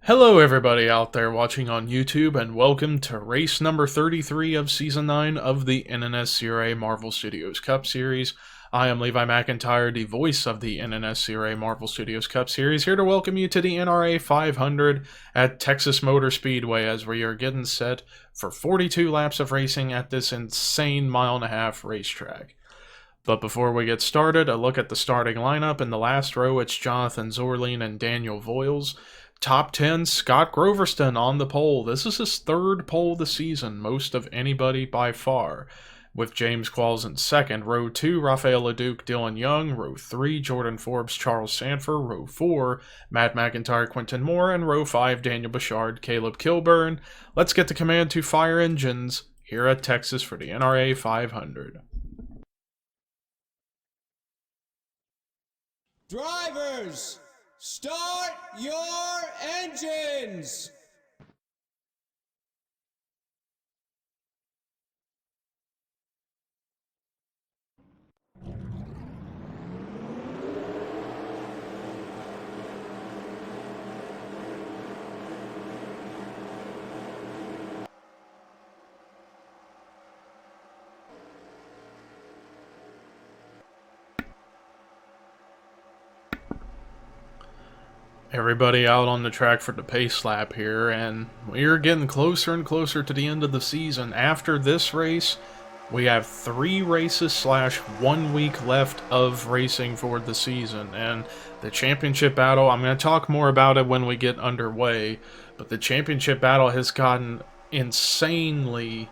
Hello everybody out there watching on YouTube, and welcome to race number 33 of Season 9 of the NNSCRA Marvel Studios Cup Series. I am Levi McIntyre, the voice of the NNSCRA Marvel Studios Cup Series, here to welcome you to the NRA 500 at Texas Motor Speedway as we are getting set for 42 laps of racing at this insane mile-and-a-half racetrack. But before we get started, a look at the starting lineup. In the last row, it's Jonathan Zorline and Daniel Voiles. Top 10, Scott Groverston on the pole. This is his third pole of the season, most of anybody by far. With James Qualls in second. Row 2, Rafael LeDuc, Dylan Young. Row 3, Jordan Forbes, Charles Sanford. Row 4, Matt McIntyre, Quentin Moore. And Row 5, Daniel Bouchard, Caleb Kilburn. Let's get the command to fire engines here at Texas for the NRA 500. Drivers, start your engines! Everybody out on the track for the pace lap here, and we're getting closer and closer to the end of the season. After this race, we have 3 races / 1 week left of racing for the season, and the championship battle, I'm going to talk more about it when we get underway, but the championship battle has gotten insanely,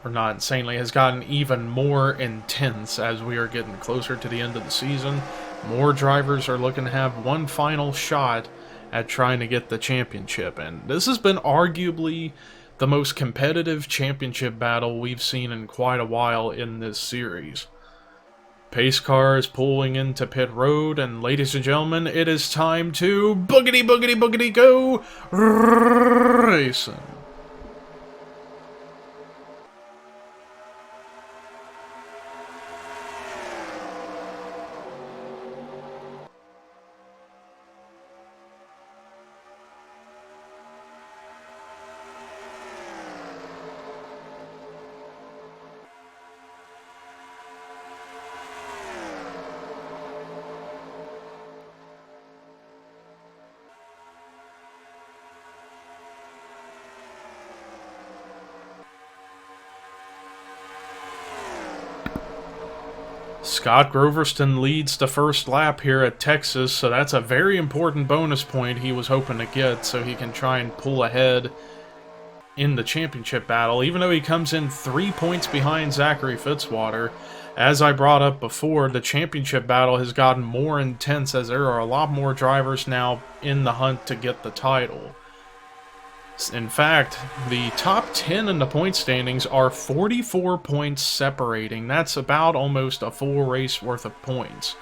or not insanely, has gotten even more intense as we are getting closer to the end of the season. More drivers are looking to have one final shot at trying to get the championship, and this has been arguably the most competitive championship battle we've seen in quite a while in this series. Pace car is pulling into pit road, and ladies and gentlemen, it is time to boogity boogity boogity go racing. Scott Groverston leads the first lap here at Texas, so that's a very important bonus point he was hoping to get so he can try and pull ahead in the championship battle, even though he comes in 3 points behind Zachary Fitzwater. As I brought up before, the championship battle has gotten more intense as there are a lot more drivers now in the hunt to get the title. In fact, the top 10 in the point standings are 44 points separating. That's about almost a full race worth of points.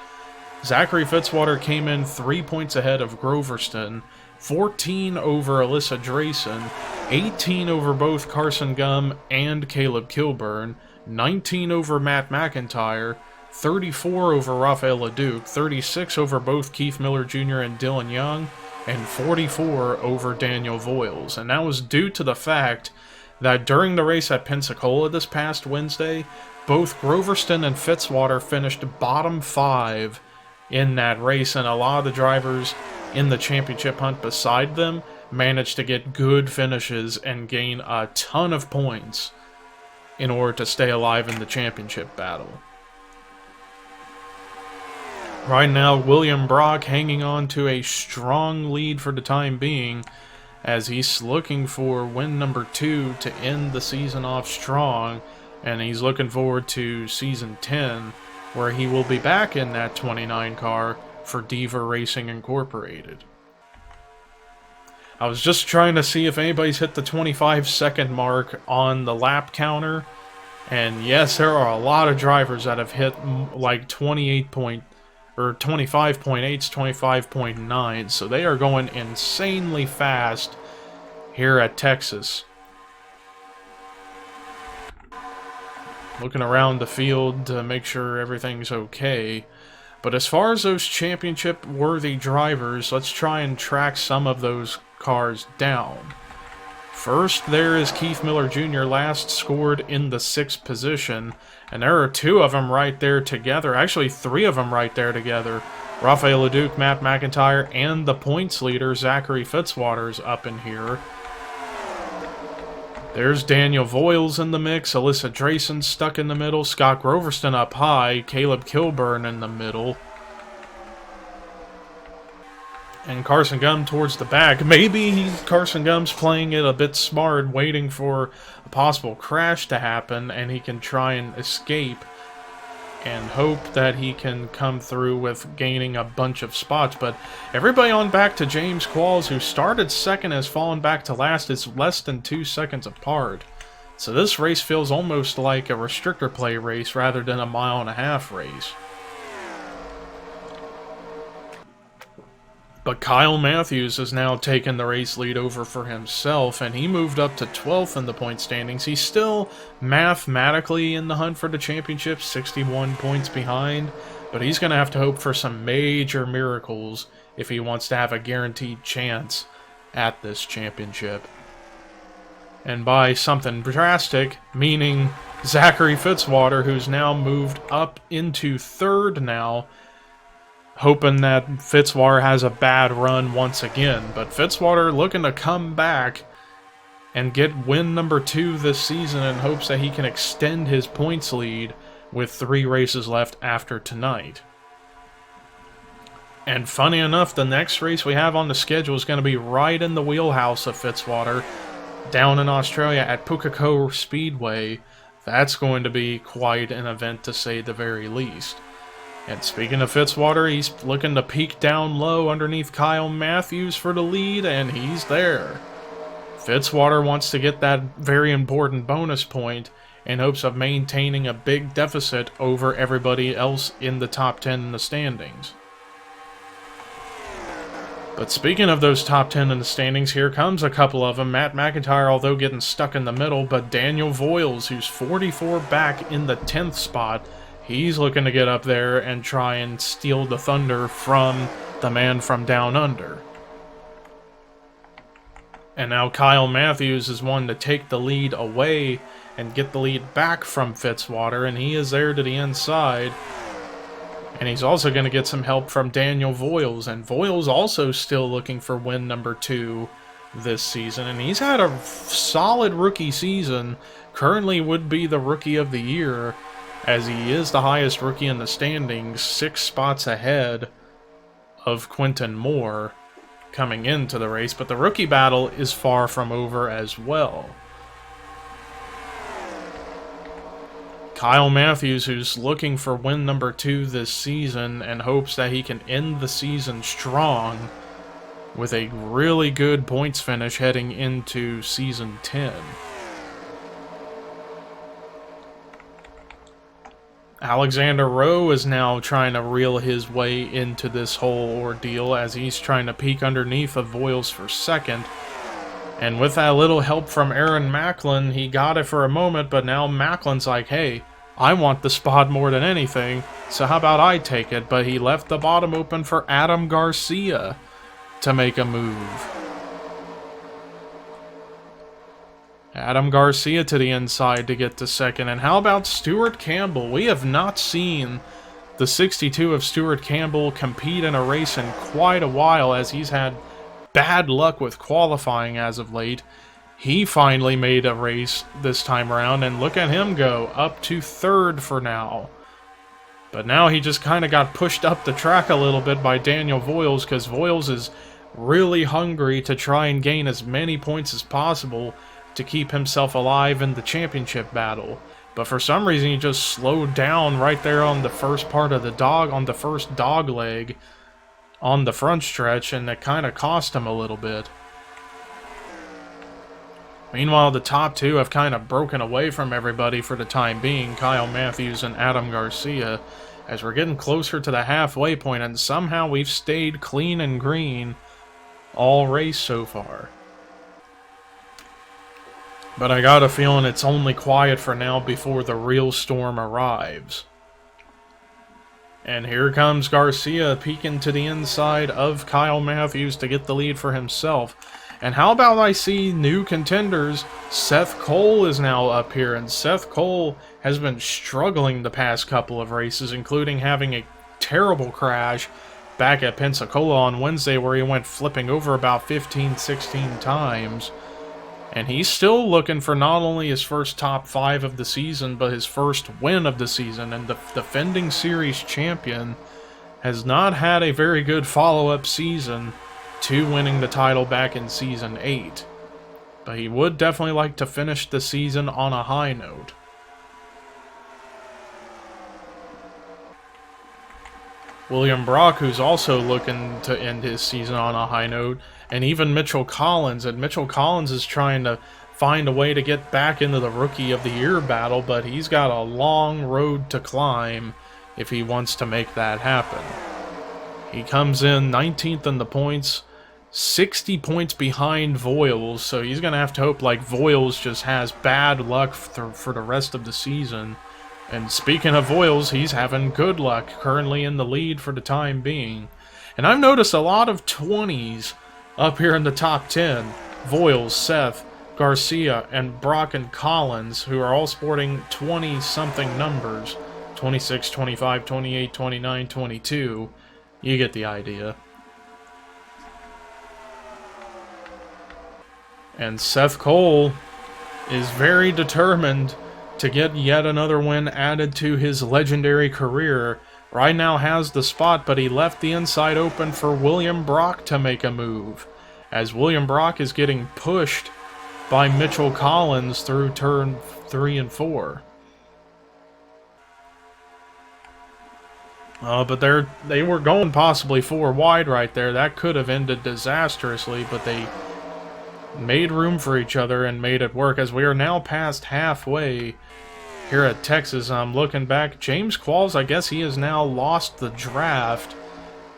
Zachary Fitzwater came in 3 points ahead of Groverston, 14 over Alyssa Drayson, 18 over both Carson Gum and Caleb Kilburn, 19 over Matt McIntyre, 34 over Rafael LeDuc, 36 over both Keith Miller Jr. and Dylan Young, and 44 over Daniel Voiles. And that was due to the fact that during the race at Pensacola this past Wednesday, both Groverston and Fitzwater finished bottom 5 in that race, and a lot of the drivers in the championship hunt beside them managed to get good finishes and gain a ton of points in order to stay alive in the championship battle. Right now, William Brock hanging on to a strong lead for the time being as he's looking for win number 2 to end the season off strong, and he's looking forward to Season 10, where he will be back in that 29 car for Diva Racing Incorporated. I was just trying to see if anybody's hit the 25-second mark on the lap counter, and yes, there are a lot of drivers that have hit like 25.8s, 25.9, so they are going insanely fast here at Texas. Looking around the field to make sure everything's okay, But as far as those championship-worthy drivers, let's try and track some of those cars down. First, there is Keith Miller Jr., last scored in the 6th position, and there are 2 of them right there together, actually 3 of them right there together. Rafael Leduc, Matt McIntyre, and the points leader, Zachary Fitzwater's up in here. There's Daniel Voiles in the mix, Alyssa Drayson stuck in the middle, Scott Groverston up high, Caleb Kilburn in the middle. And Carson Gum towards the back. Maybe Carson Gum's playing it a bit smart, waiting for a possible crash to happen, and he can try and escape and hope that he can come through with gaining a bunch of spots. But everybody on back to James Qualls, who started second, has fallen back to last. It's less than 2 seconds apart. So this race feels almost like a restrictor play race rather than a 1.5 mile race. But Kyle Matthews has now taken the race lead over for himself, and he moved up to 12th in the point standings. He's still mathematically in the hunt for the championship, 61 points behind, but he's going to have to hope for some major miracles if he wants to have a guaranteed chance at this championship. And by something drastic, meaning Zachary Fitzwater, who's now moved up into 3rd now, hoping that Fitzwater has a bad run once again. But Fitzwater looking to come back and get win number 2 this season in hopes that he can extend his points lead with 3 races left after tonight. And funny enough, the next race we have on the schedule is going to be right in the wheelhouse of Fitzwater, down in Australia at Pukekohe Speedway. That's going to be quite an event, to say the very least. And speaking of Fitzwater, he's looking to peek down low underneath Kyle Matthews for the lead, and he's there. Fitzwater wants to get that very important bonus point in hopes of maintaining a big deficit over everybody else in the top 10 in the standings. But speaking of those top 10 in the standings, here comes a couple of them. Matt McIntyre, although getting stuck in the middle, but Daniel Voiles, who's 44 back in the 10th spot, he's looking to get up there and try and steal the thunder from the man from down under. And now Kyle Matthews is one to take the lead away and get the lead back from Fitzwater, and he is there to the inside. And he's also going to get some help from Daniel Voiles, and Voiles also still looking for win number 2 this season, and he's had a solid rookie season. Currently would be the Rookie of the Year, as he is the highest rookie in the standings, 6 spots ahead of Quentin Moore coming into the race. But the rookie battle is far from over as well. Kyle Matthews, who's looking for win number 2 this season and hopes that he can end the season strong with a really good points finish heading into Season 10. Alexander Rowe is now trying to reel his way into this whole ordeal as he's trying to peek underneath of Voiles for second. And with that little help from Aaron Macklin, he got it for a moment, but now Macklin's like, hey, I want the spot more than anything, so how about I take it? But he left the bottom open for Adam Garcia to make a move. Adam Garcia to the inside to get to second. And how about Stuart Campbell? We have not seen the 62 of Stuart Campbell compete in a race in quite a while, as he's had bad luck with qualifying as of late. He finally made a race this time around, and look at him go, up to 3rd for now. But now he just kind of got pushed up the track a little bit by Daniel Voiles, because Voiles is really hungry to try and gain as many points as possible to keep himself alive in the championship battle. But for some reason he just slowed down right there on the first part of the first dog leg on the front stretch, and it kind of cost him a little bit. Meanwhile, the top 2 have kind of broken away from everybody for the time being, Kyle Matthews and Adam Garcia, as we're getting closer to the halfway point, and somehow we've stayed clean and green all race so far. But I got a feeling it's only quiet for now before the real storm arrives. And here comes Garcia peeking to the inside of Kyle Matthews to get the lead for himself. And how about I see new contenders? Seth Cole is now up here, and Seth Cole has been struggling the past couple of races, including having a terrible crash back at Pensacola on Wednesday where he went flipping over about 15-16 times. And he's still looking for not only his first top 5 of the season, but his first win of the season. And the defending series champion has not had a very good follow-up season to winning the title back in Season 8. But he would definitely like to finish the season on a high note. William Brock, who's also looking to end his season on a high note, and even Mitchell Collins. And Mitchell Collins is trying to find a way to get back into the Rookie of the Year battle, but he's got a long road to climb if he wants to make that happen. He comes in 19th in the points, 60 points behind Voiles, so he's going to have to hope like Voiles just has bad luck for the rest of the season. And speaking of Voiles, he's having good luck, currently in the lead for the time being. And I've noticed a lot of 20s up here in the top 10. Voiles, Seth, Garcia, and Brock and Collins, who are all sporting 20-something numbers. 26, 25, 28, 29, 22. You get the idea. And Seth Cole is very determined to get yet another win added to his legendary career. Right now has the spot, but he left the inside open for William Brock to make a move, as William Brock is getting pushed by Mitchell Collins through turn 3 and 4. But they were going possibly 4 wide right there. That could have ended disastrously, but they made room for each other and made it work, as we are now past halfway here at Texas. I'm looking back. James Qualls, I guess he has now lost the draft.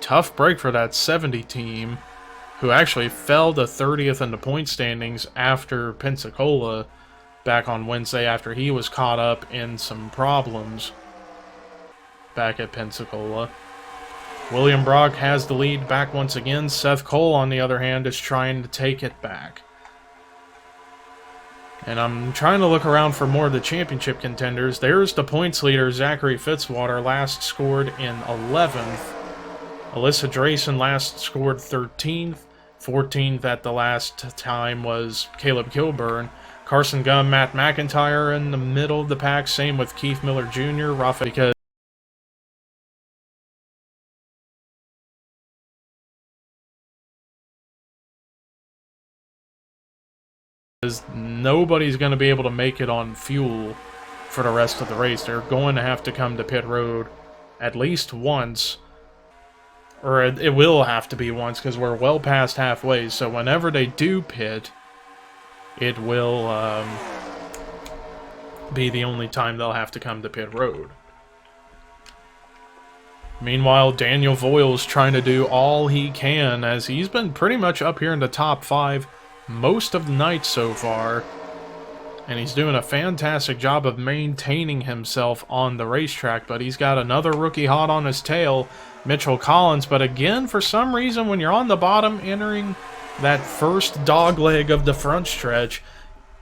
Tough break for that 70 team, who actually fell to 30th in the point standings after Pensacola back on Wednesday, after he was caught up in some problems back at Pensacola. William Brock has the lead back once again. Seth Cole, on the other hand, is trying to take it back. And I'm trying to look around for more of the championship contenders. There's the points leader, Zachary Fitzwater, last scored in 11th. Alyssa Drayson last scored 13th. 14th at the last time was Caleb Kilburn. Carson Gum, Matt McIntyre in the middle of the pack. Same with Keith Miller Jr. Because nobody's going to be able to make it on fuel for the rest of the race. They're going to have to come to pit road at least once, or it will have to be once, because we're well past halfway. So whenever they do pit, it will be the only time they'll have to come to pit road. Meanwhile, Daniel Voiles trying to do all he can, as he's been pretty much up here in the top 5 most of the night so far, and he's doing a fantastic job of maintaining himself on the racetrack. But he's got another rookie hot on his tail, Mitchell Collins. But again, for some reason, when you're on the bottom entering that first dog leg of the front stretch,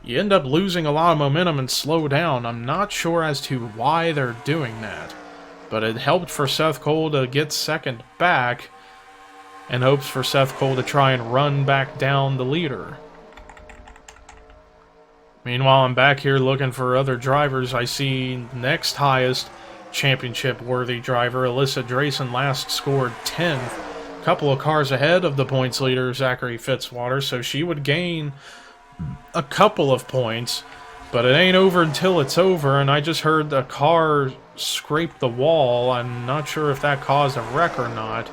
you end up losing a lot of momentum and slow down. I'm not sure as to why they're doing that, but it helped for Seth Cole to get second back, and hopes for Seth Cole to try and run back down the leader. Meanwhile, I'm back here looking for other drivers. I see next highest championship-worthy driver, Alyssa Drayson, last scored 10th. A couple of cars ahead of the points leader, Zachary Fitzwater, so she would gain a couple of points. But it ain't over until it's over, and I just heard a car scrape the wall. I'm not sure if that caused a wreck or not.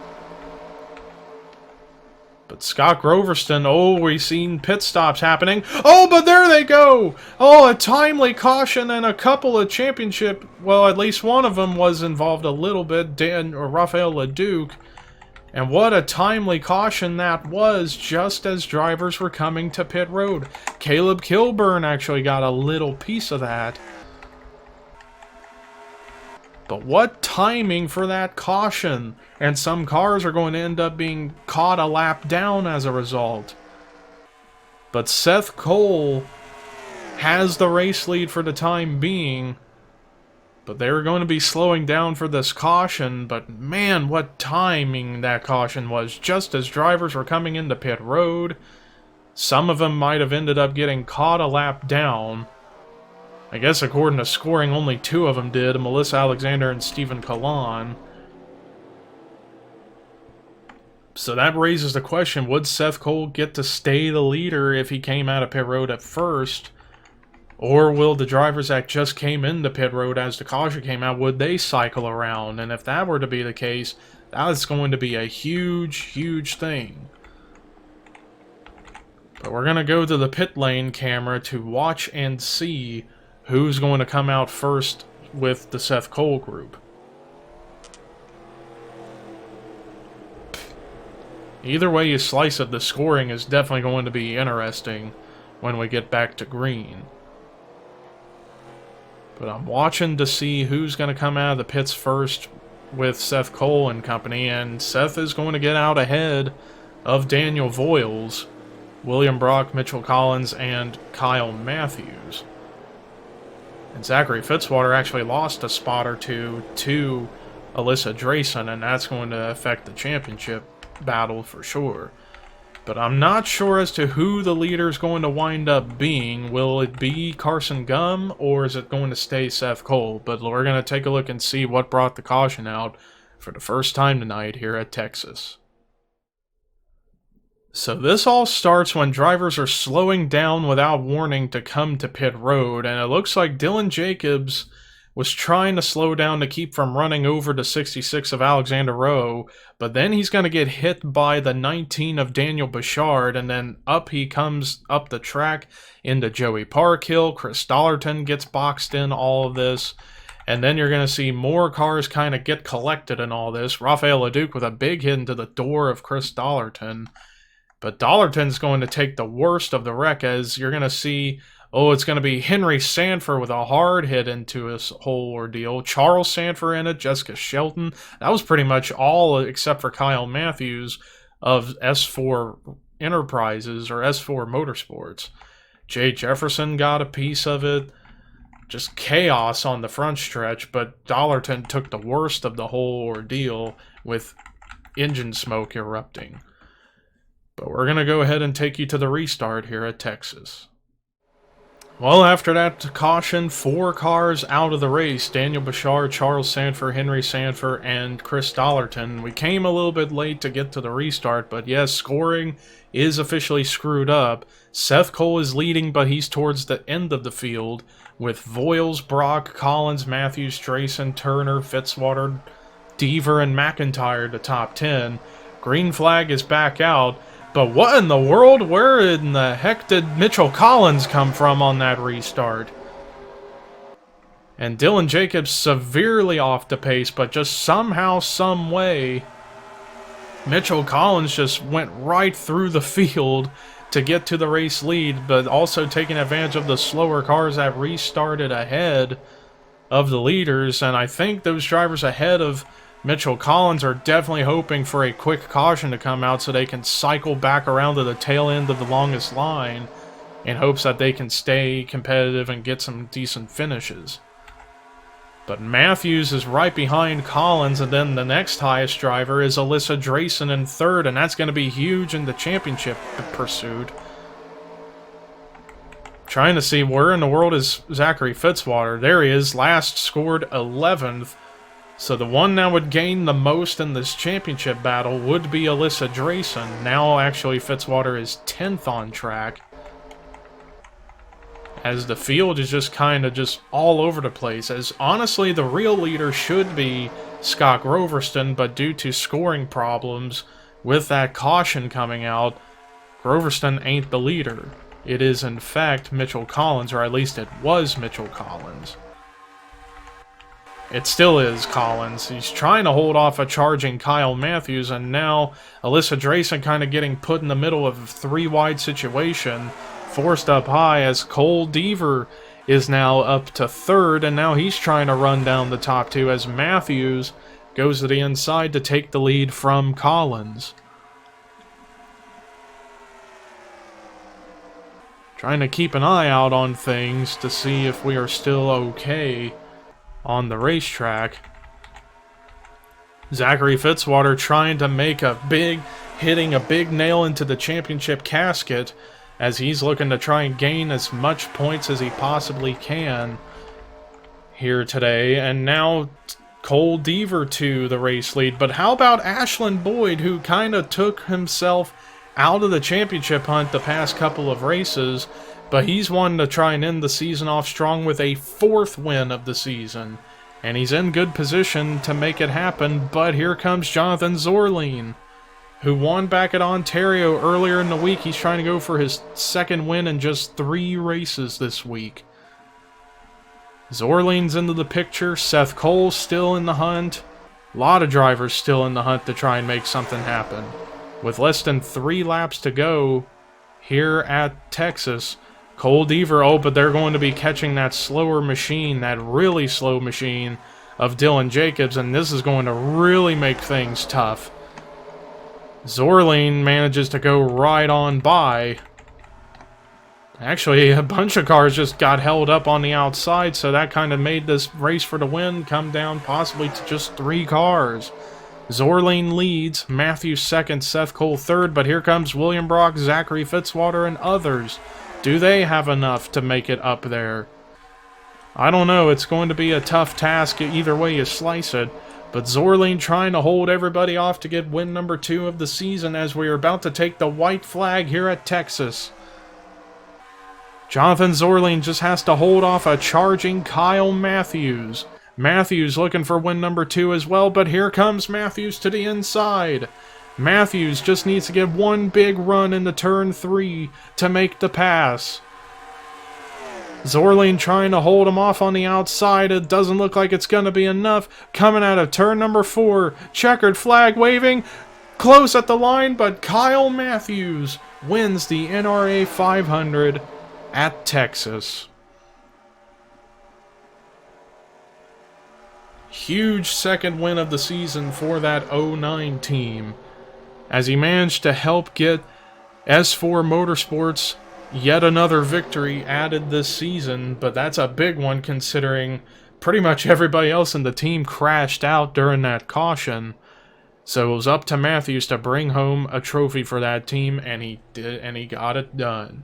But Scott Groverston, oh, we've seen pit stops happening. Oh, but there they go! Oh, a timely caution and a couple of championship, well, at least one of them was involved a little bit, Rafael Leduc. And what a timely caution that was, just as drivers were coming to pit road. Caleb Kilburn actually got a little piece of that. But what timing for that caution? And some cars are going to end up being caught a lap down as a result. But Seth Cole has the race lead for the time being. But they were going to be slowing down for this caution. But man, what timing that caution was. Just as drivers were coming into pit road. Some of them might have ended up getting caught a lap down. I guess according to scoring, only 2 of them did, Melissa Alexander and Stephen Kalan. So that raises the question, would Seth Cole get to stay the leader if he came out of pit road at first? Or will the drivers that just came into pit road as the caution came out, would they cycle around? And if that were to be the case, that is going to be a huge, huge thing. But we're going to go to the pit lane camera to watch and see who's going to come out first with the Seth Cole group. Either way you slice it, the scoring is definitely going to be interesting when we get back to green. But I'm watching to see who's going to come out of the pits first with Seth Cole and company, and Seth is going to get out ahead of Daniel Voiles, William Brock, Mitchell Collins, and Kyle Matthews. And Zachary Fitzwater actually lost a spot or two to Alyssa Drayson, and that's going to affect the championship battle for sure. But I'm not sure as to who the leader is going to wind up being. Will it be Carson Gum, or is it going to stay Seth Cole? But we're going to take a look and see what brought the caution out for the first time tonight here at Texas. So this all starts when drivers are slowing down without warning to come to pit road, and it looks like Dylan Jacobs was trying to slow down to keep from running over the 66 of Alexander Rowe, but then he's going to get hit by the 19 of Daniel Bouchard, and then up he comes up the track into Joey Parkhill. Chris Dollarton gets boxed in all of this, and then you're going to see more cars kind of get collected in all this. Rafael LeDuc with a big hit into the door of Chris Dollarton. But Dollarton's going to take the worst of the wreck, as you're going to see, it's going to be Henry Sanford with a hard hit into his whole ordeal. Charles Sanford in it, Jessica Shelton. That was pretty much all except for Kyle Matthews of S4 Enterprises or S4 Motorsports. Jay Jefferson got a piece of it. Just chaos on the front stretch, but Dollarton took the worst of the whole ordeal with engine smoke erupting. But we're going to go ahead and take you to the restart here at Texas. Well, after that caution, 4 cars out of the race. Daniel Bouchard, Charles Sanford, Henry Sanford, and Chris Dollarton. We came a little bit late to get to the restart, but yes, scoring is officially screwed up. Seth Cole is leading, but he's towards the end of the field with Voiles, Brock, Collins, Matthews, Drayson, Turner, Fitzwater, Deaver, and McIntyre the top 10. Green flag is back out. But what in the world? Where in the heck did Mitchell Collins come from on that restart? And Dylan Jacobs severely off the pace, but just somehow, some way, Mitchell Collins just went right through the field to get to the race lead, but also taking advantage of the slower cars that restarted ahead of the leaders. And I think those drivers ahead of Mitchell Collins are definitely hoping for a quick caution to come out so they can cycle back around to the tail end of the longest line in hopes that they can stay competitive and get some decent finishes. But Matthews is right behind Collins, and then the next highest driver is Alyssa Drayson in third, and that's going to be huge in the championship pursuit. Trying to see where in the world is Zachary Fitzwater. There he is, last scored 11th. So the one that would gain the most in this championship battle would be Alyssa Drayson. Now actually Fitzwater is 10th on track, as the field is just kind of just all over the place. As honestly the real leader should be Scott Groverston, but due to scoring problems with that caution coming out, Groverston ain't the leader. It is in fact Mitchell Collins, or at least it was Mitchell Collins. It still is Collins. He's trying to hold off a charging Kyle Matthews, and now Alyssa Drayson kind of getting put in the middle of a 3-wide situation, forced up high as Cole Deaver is now up to third, and now he's trying to run down the top two as Matthews goes to the inside to take the lead from Collins. Trying to keep an eye out on things to see if we are still okay on the racetrack. Zachary Fitzwater trying to make hitting a big nail into the championship casket as he's looking to try and gain as much points as he possibly can here today. And now Cole Deaver to the race lead. But how about Ashland Boyd, who kind of took himself out of the championship hunt the past couple of races, but he's wanting to try and end the season off strong with a 4th win of the season. And he's in good position to make it happen, but here comes Jonathan Zorline, who won back at Ontario earlier in the week. He's trying to go for his 2nd win in just 3 races this week. Zorline's into the picture. Seth Cole's still in the hunt. A lot of drivers still in the hunt to try and make something happen. With less than 3 laps to go here at Texas, Cole Deaver, oh, but they're going to be catching that slower machine, that really slow machine of Dylan Jacobs, and this is going to really make things tough. Zorline manages to go right on by. Actually, a bunch of cars just got held up on the outside, so that kind of made this race for the win come down possibly to just 3 cars. Zorline leads, Matthews 2nd, Seth Cole 3rd, but here comes William Brock, Zachary Fitzwater, and others. Do they have enough to make it up there? I don't know. It's going to be a tough task either way you slice it. But Zorline trying to hold everybody off to get win number 2 of the season as we are about to take the white flag here at Texas. Jonathan Zorline just has to hold off a charging Kyle Matthews. Matthews looking for win number 2 as well, but here comes Matthews to the inside. Matthews just needs to get one big run into turn 3 to make the pass. Zorline trying to hold him off on the outside. It doesn't look like it's going to be enough. Coming out of turn number 4. Checkered flag waving. Close at the line, but Kyle Matthews wins the NRA 500 at Texas. Huge 2nd win of the season for that 09 team, as he managed to help get S4 Motorsports yet another victory added this season, but that's a big one considering pretty much everybody else in the team crashed out during that caution. So it was up to Matthews to bring home a trophy for that team, and he did, and he got it done.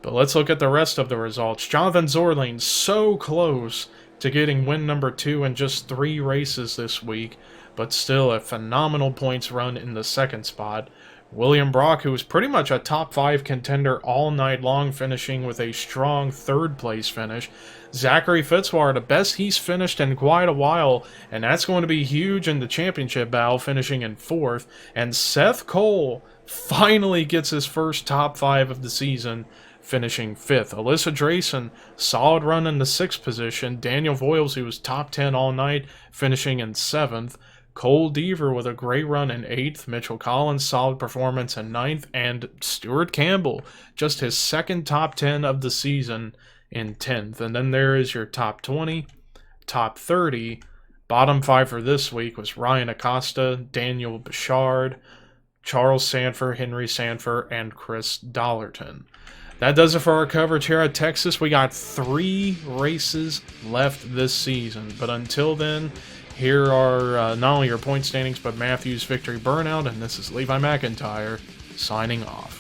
But let's look at the rest of the results. Jonathan Zorline so close to getting win number 2 in just 3 races this week, but still a phenomenal points run in the 2nd spot. William Brock, who was pretty much a top 5 contender all night long, finishing with a strong 3rd place finish. Zachary Fitzwater, the best he's finished in quite a while, and that's going to be huge in the championship battle, finishing in 4th. And Seth Cole finally gets his first top 5 of the season, finishing 5th. Alyssa Drayson, solid run in the 6th position. Daniel Voiles, who was top 10 all night, finishing in 7th. Cole Deaver with a great run in 8th. Mitchell Collins, solid performance in 9th. And Stuart Campbell, just his 2nd top 10 of the season, in 10th. And then there is your top 20, top 30. Bottom 5 for this week was Ryan Acosta, Daniel Bichard, Charles Sanford, Henry Sanford, and Chris Dollarton. That does it for our coverage here at Texas. We got 3 races left this season. But until then, here are not only your point standings, but Matthews' victory burnout. And this is Levi McIntyre signing off.